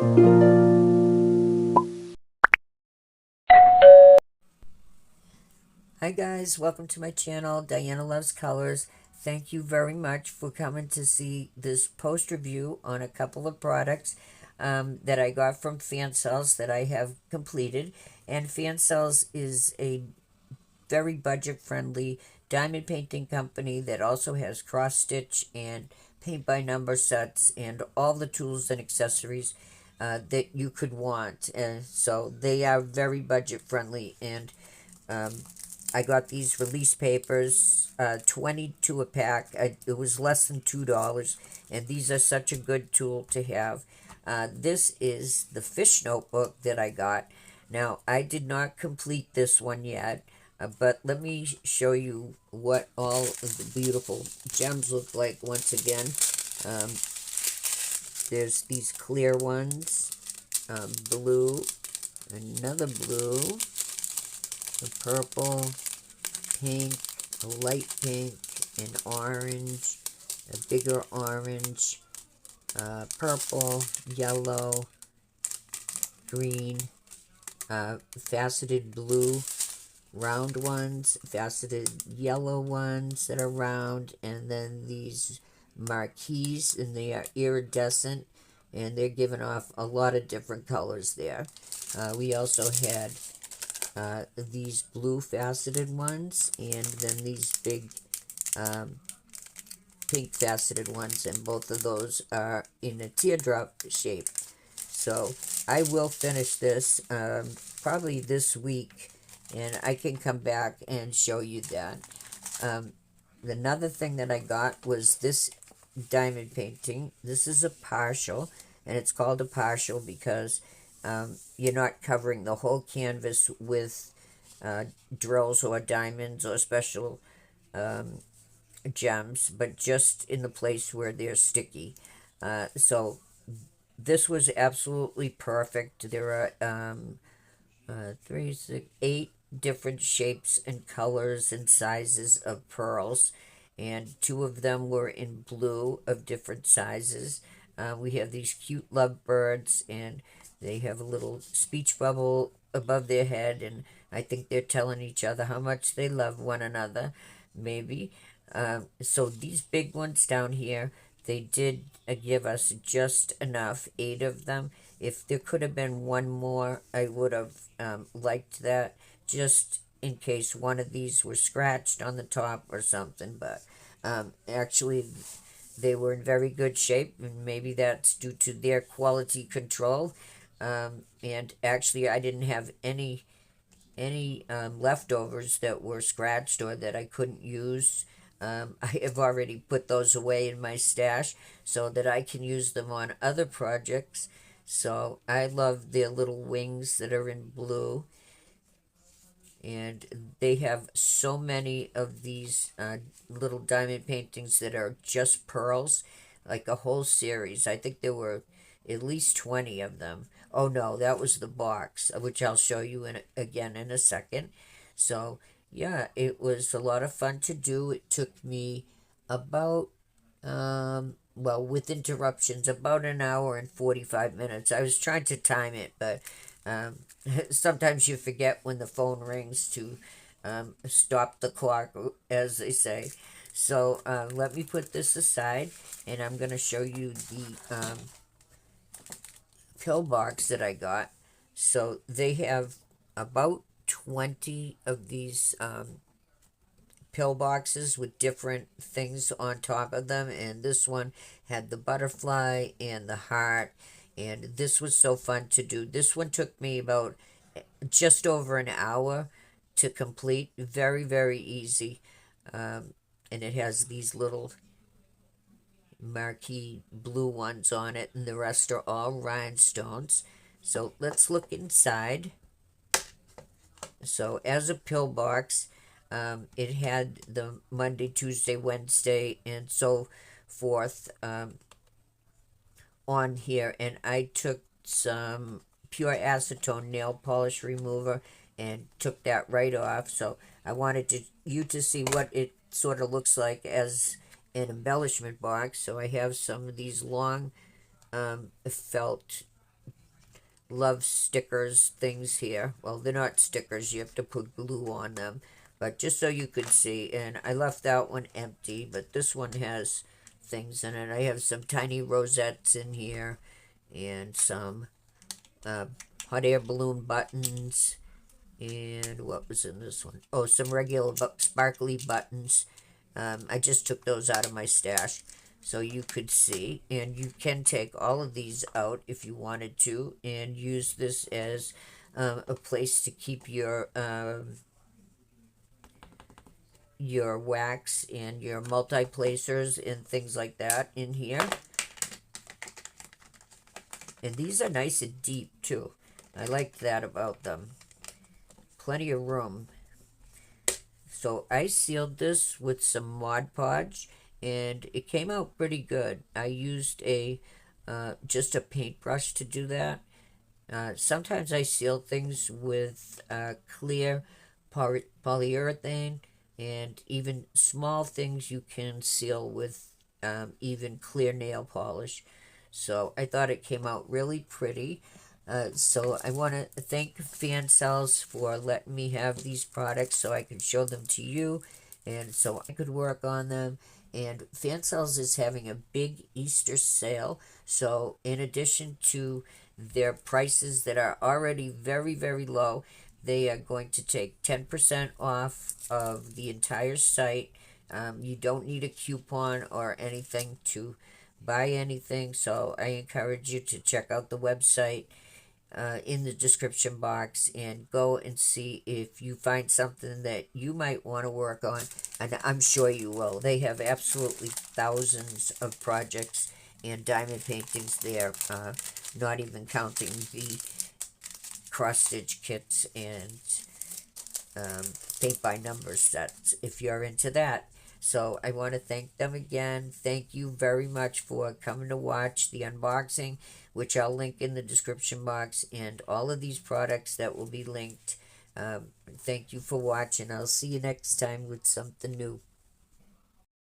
Hi guys, welcome to my channel, Diana Loves Colors. Thank you very much for coming to see this post review on a couple of products that I got from Fansells that I have completed. And Fansells is a very budget friendly diamond painting company that also has cross stitch and paint by number sets and all the tools and accessories that you could want. And so they are very budget friendly, and um, I got these release papers, 22 a pack. It was less than $2, and these are such a good tool to have. This is the fish notebook that I got. Now, I did not complete this one yet, but let me show you what all of the beautiful gems look like once again. Um, there's these clear ones, blue, another blue, a purple, pink, a light pink, an orange, a bigger orange, purple, yellow, green, faceted blue, round ones, faceted yellow ones that are round, and then these marquees, and they are iridescent, and they're giving off a lot of different colors there. We also had these blue faceted ones, and then these big pink faceted ones, and both of those are in a teardrop shape. So I will finish this probably this week, and I can come back and show you that. Another thing that I got was this diamond painting. This is a partial, and it's called a partial because you're not covering the whole canvas with drills or diamonds or special gems, but just in the place where they're sticky. So this was absolutely perfect. There are three, six, eight different shapes and colors and sizes of pearls, and two of them were in blue of different sizes. We have these cute lovebirds, and they have a little speech bubble above their head, and I think they're telling each other how much they love one another, maybe. So these big ones down here, they did give us just enough, 8 of them. If there could have been one more, I would have liked that, just in case one of these were scratched on the top or something. But actually, they were in very good shape, and maybe that's due to their quality control. And actually, I didn't have any leftovers that were scratched or that I couldn't use. I have already put those away in my stash so that I can use them on other projects. So I love their little wings that are in blue. And they have so many of these little diamond paintings that are just pearls, like a whole series. I think there were at least 20 of them. Oh no, that was the box, which I'll show you again in a second. So yeah, it was a lot of fun to do. It took me about, well, with interruptions, about an hour and 45 minutes. I was trying to time it, but um, sometimes you forget when the phone rings to stop the clock, as they say. So let me put this aside, and I'm going to show you the pill box that I got. So they have about 20 of these pill boxes with different things on top of them, and this one had the butterfly and the heart, and this was so fun to do. This one took me about just over an hour to complete. Very, very easy. And it has these little marquee blue ones on it, and the rest are all rhinestones. So let's look inside. So as a pill box, it had the Monday, Tuesday, Wednesday, and so forth on here. And I took some pure acetone nail polish remover and took that right off. So I wanted you to see what it sort of looks like as an embellishment box. So I have some of these long felt love stickers things here. Well, they're not stickers, you have to put glue on them. But just so you could see, and I left that one empty, but this one has things in it. I have some tiny rosettes in here and some uh, hot air balloon buttons. And what was in this one? Oh, some regular sparkly buttons. I just took those out of my stash so you could see. And you can take all of these out if you wanted to and use this as a place to keep your wax and your multi-placers and things like that in here. And these are nice and deep too. I like that about them. Plenty of room. So I sealed this with some Mod Podge, and it came out pretty good. I used a just a paintbrush to do that. Sometimes I seal things with clear polyurethane, and even small things you can seal with even clear nail polish. So I thought it came out really pretty. So I want to thank Fansells for letting me have these products so I can show them to you and so I could work on them. And Fansells is having a big Easter sale. So in addition to their prices that are already very, very low, they are going to take 10% off of the entire site. You don't need a coupon or anything to buy anything, so I encourage you to check out the website in the description box and go and see if you find something that you might want to work on, and I'm sure you will. They have absolutely thousands of projects and diamond paintings there, not even counting the cross-stitch kits and paint by numbers sets if you're into that. So I want to thank them again. Thank you very much for coming to watch the unboxing, which I'll link in the description box, and all of these products that will be linked. Thank you for watching. I'll see you next time with something new.